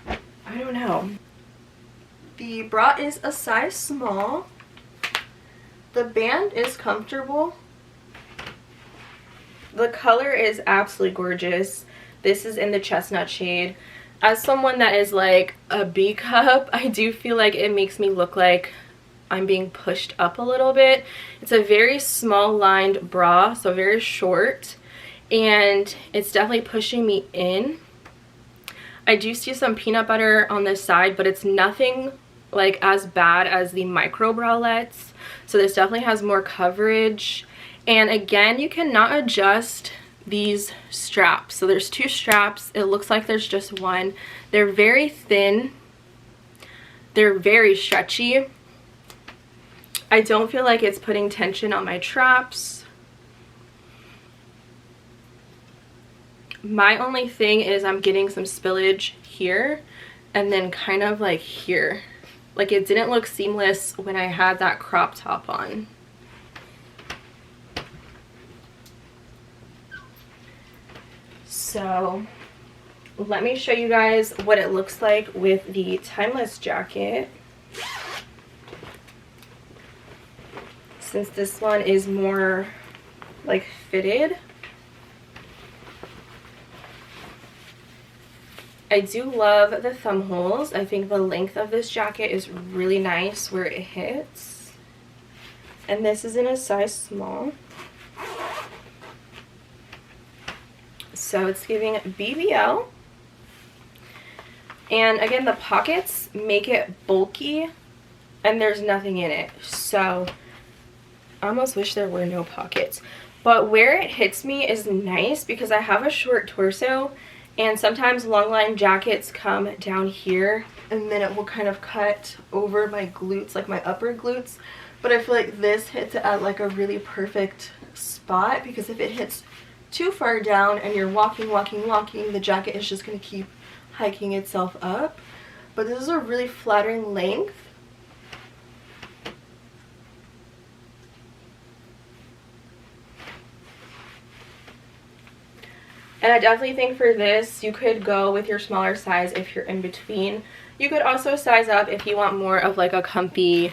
I don't know. The bra is a size small. The band is comfortable. The color is absolutely gorgeous. This is in the chestnut shade. As someone that is like a B cup, I do feel like it makes me look like I'm being pushed up a little bit. It's a very small lined bra, so very short, and it's definitely pushing me in. I do see some peanut butter on this side, but it's nothing like as bad as the micro bralettes, so this definitely has more coverage. And again, you cannot adjust these straps, so there's 2 straps. It looks like there's just one. They're very thin, they're very stretchy. I don't feel like it's putting tension on my traps. My only thing is I'm getting some spillage here and then kind of like here. Like, it didn't look seamless when I had that crop top on. So let me show you guys what it looks like with the Timeless jacket. Since this one is more like fitted. I do love the thumb holes. I think the length of this jacket is really nice where it hits. And this is in a size small. So it's giving BBL. And again, the pockets make it bulky and there's nothing in it. So I almost wish there were no pockets. But where it hits me is nice because I have a short torso, and sometimes long line jackets come down here and then it will kind of cut over my glutes, like my upper glutes. But I feel like this hits it at like a really perfect spot, because if it hits too far down and you're walking, the jacket is just going to keep hiking itself up. But this is a really flattering length. And I definitely think for this, you could go with your smaller size if you're in between. You could also size up if you want more of like a comfy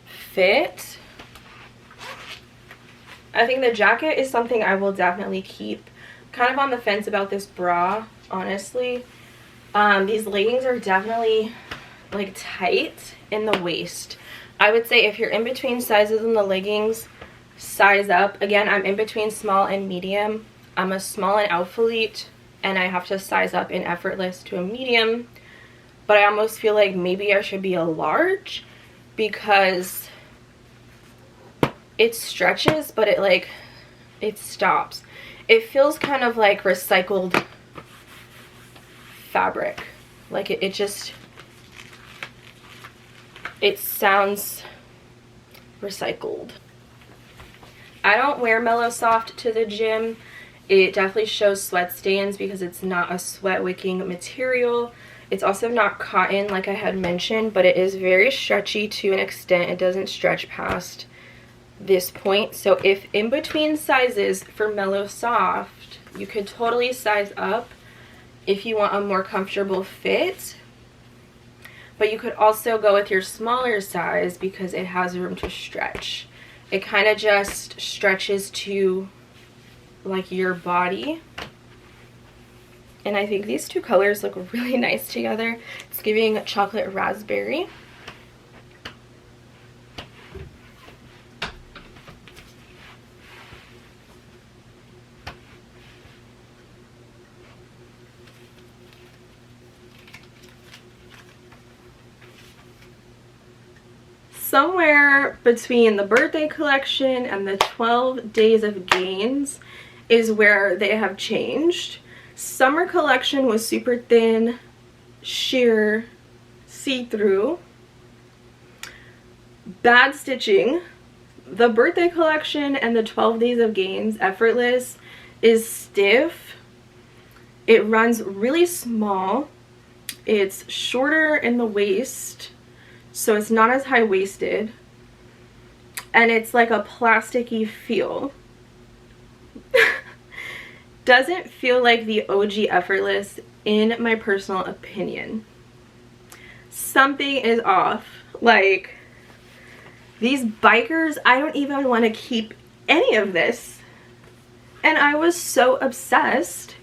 fit. I think the jacket is something I will definitely keep. Kind of on the fence about this bra, honestly. These leggings are definitely like tight in the waist. I would say if you're in between sizes in the leggings, size up. Again, I'm in between small and medium. I'm a small in Outfalite, and I have to size up in Effortless to a medium. But I almost feel like maybe I should be a large because it stretches, but it stops. It feels kind of like recycled fabric. Like it sounds recycled. I don't wear Mellow Soft to the gym. It definitely shows sweat stains because it's not a sweat wicking material. It's also not cotton like I had mentioned, but it is very stretchy to an extent. It doesn't stretch past this point. So if in between sizes for Mellow Soft, you could totally size up if you want a more comfortable fit. But you could also go with your smaller size because it has room to stretch. It kind of just stretches to like your body. And I think these two colors look really nice together. It's giving chocolate raspberry. Somewhere between the birthday collection and the 12 days of gains is where they have changed. Summer collection was super thin, sheer, see-through, bad stitching. The birthday collection and the 12 days of gains, Effortless, is stiff. It runs really small. It's shorter in the waist, so it's not as high-waisted, and it's like a plasticky feel. Doesn't feel like the OG Effortless in my personal opinion. Something is off. Like, these bikers, I don't even want to keep any of this. And I was so obsessed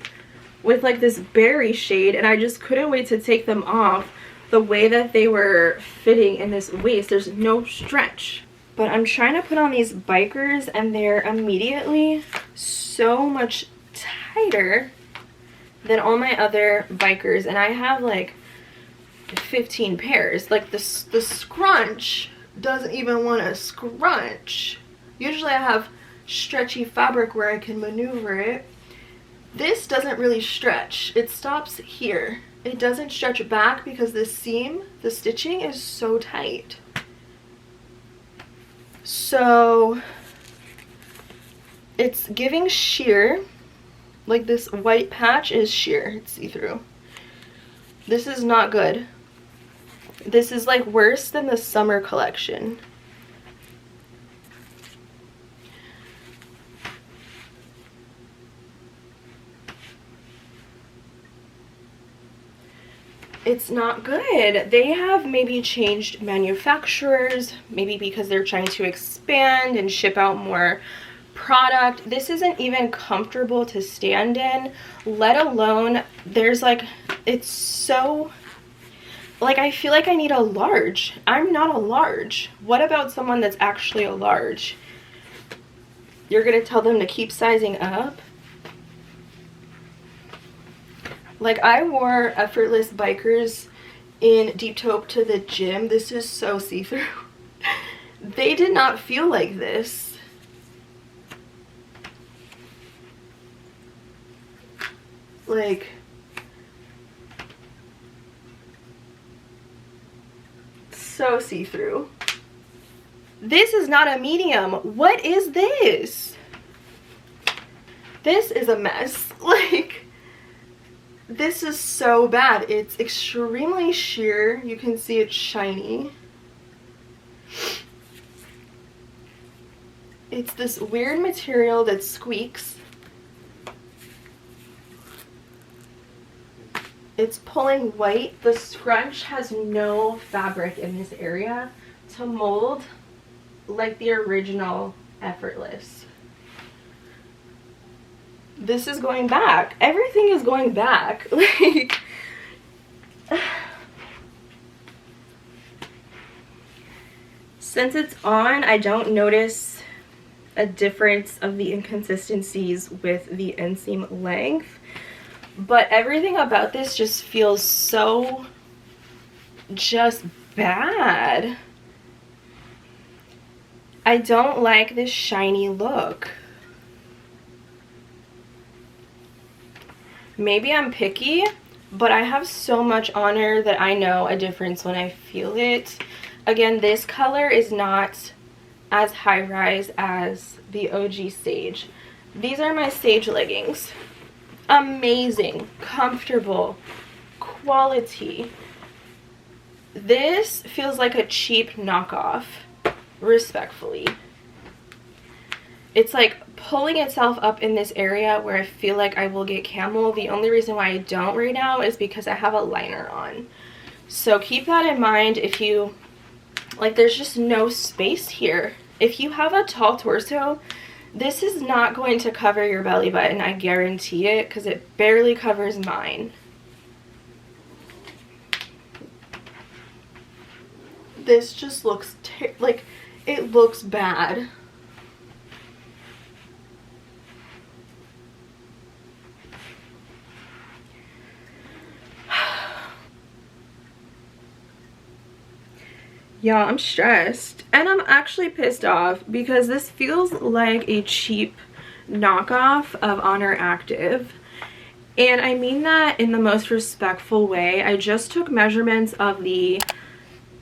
with like this berry shade, and I just couldn't wait to take them off. The way that they were fitting in this waist, there's no stretch. But I'm trying to put on these bikers and they're immediately so much tighter than all my other bikers, and I have like 15 pairs. Like the scrunch doesn't even want to scrunch. Usually I have stretchy fabric where I can maneuver it. This doesn't really stretch. It stops here. It doesn't stretch back because the seam, the stitching is so tight. So it's giving sheer. Like this white patch is sheer. It's see-through. This is not good. This is like worse than the summer collection. It's not good. They have maybe changed manufacturers, maybe because they're trying to expand and ship out more product. This isn't even comfortable to stand in, let alone there's like, it's so, like, I feel like I need a large. I'm not a large. What about someone that's actually a large? You're gonna tell them to keep sizing up? Like, I wore Effortless bikers in Deep Taupe to the gym. This is so see-through. They did not feel like this. Like, so see-through. This is not a medium. What is this? This is a mess. Like, this is so bad. It's extremely sheer. You can see it's shiny. It's this weird material that squeaks. It's pulling white. The scrunch has no fabric in this area to mold like the original Effortless. This is going back. Everything is going back. Like, since it's on, I don't notice a difference of the inconsistencies with the inseam length, but everything about this just feels so just bad. I don't like this shiny look. Maybe I'm picky, but I have so much Honor that I know a difference when I feel it. Again, this color is not as high rise as the OG Sage. These are my Sage leggings. Amazing, comfortable, quality. This feels like a cheap knockoff, respectfully. It's like pulling itself up in this area where I feel like I will get camel. The only reason why I don't right now is because I have a liner on. So keep that in mind. If you, like, there's just no space here. If you have a tall torso, this is not going to cover your belly button, I guarantee it, because it barely covers mine. This just looks like, it looks bad. Y'all, I'm stressed. And I'm actually pissed off because this feels like a cheap knockoff of Honor Active. And I mean that in the most respectful way. I just took measurements of the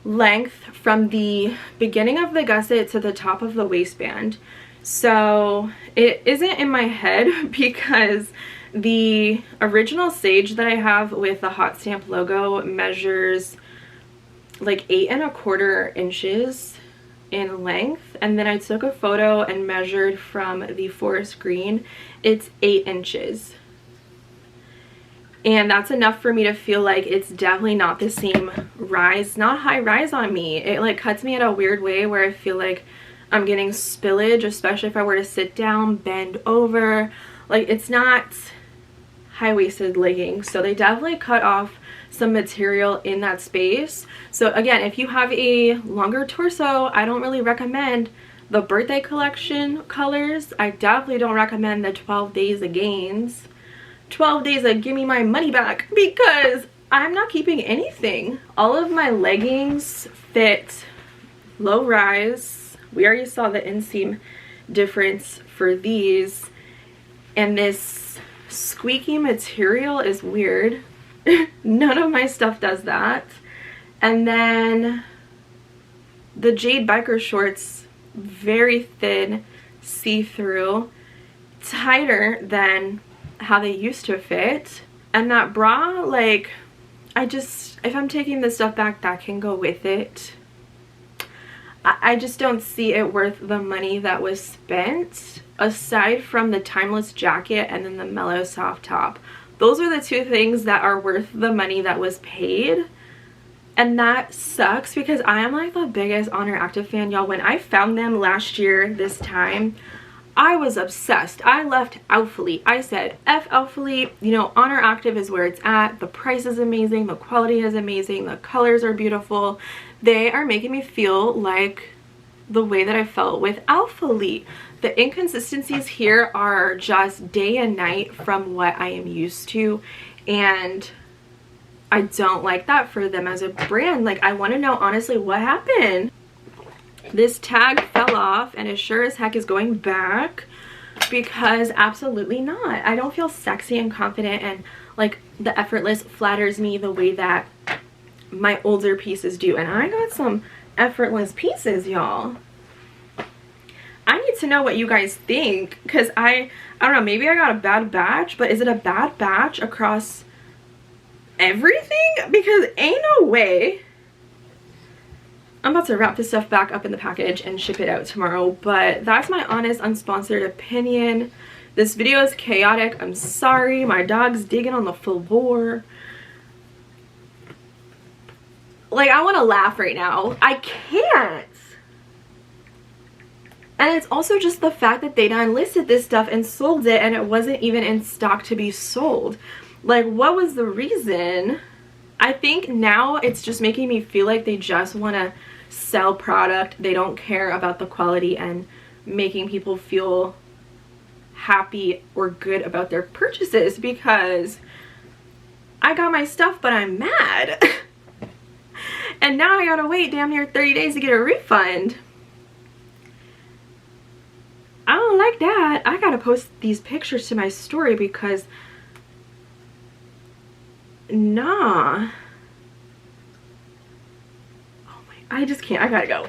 length from the beginning of the gusset to the top of the waistband. So it isn't in my head because the original Sage that I have with the Hot Stamp logo measures like 8¼ inches in length, and then I took a photo and measured from the forest green. It's 8 inches, and that's enough for me to feel like it's definitely not the same rise, not high rise on me. It like cuts me in a weird way where I feel like I'm getting spillage, especially if I were to sit down, bend over. Like, it's not high-waisted leggings, so they definitely cut off some material in that space. So again, if you have a longer torso, I don't really recommend the birthday collection colors. I definitely don't recommend the 12 days of gains. 12 days of give me my money back, because I'm not keeping anything. All of my leggings fit low rise. We already saw the inseam difference for these, and this squeaky material is weird. None of my stuff does that. And then the Jade biker shorts, very thin, see-through, tighter than how they used to fit. And that bra, like, if I'm taking this stuff back, that can go with it. I just don't see it worth the money that was spent, aside from the timeless jacket and then the Mellow soft top. Those are the two things that are worth the money that was paid. And that sucks because I am like the biggest Honor Active fan, y'all. When I found them last year this time, I was obsessed. I left Outfully. I said, F Outfully, you know, Honor Active is where it's at. The price is amazing. The quality is amazing. The colors are beautiful. They are making me feel like the way that I felt with Outfully. The inconsistencies here are just day and night from what I am used to, and I don't like that for them as a brand. Like, I want to know honestly what happened. This tag fell off, and it sure as heck is going back, because absolutely not. I don't feel sexy and confident, and like the Effortless flatters me the way that my older pieces do. And I got some Effortless pieces, y'all. I need to know what you guys think, because I don't know, maybe I got a bad batch, but is it a bad batch across everything? Because ain't no way. I'm about to wrap this stuff back up in the package and ship it out tomorrow, but that's my honest, unsponsored opinion. This video is chaotic. I'm sorry. My dog's digging on the floor. Like, I want to laugh right now. I can't. And it's also just the fact that they done listed this stuff and sold it and it wasn't even in stock to be sold. Like, what was the reason? I think now it's just making me feel like they just want to sell product. They don't care about the quality and making people feel happy or good about their purchases, because I got my stuff but I'm mad. And now I gotta wait damn near 30 days to get a refund. I don't like that. I gotta post these pictures to my story because nah. Oh my, I just can't. I gotta go.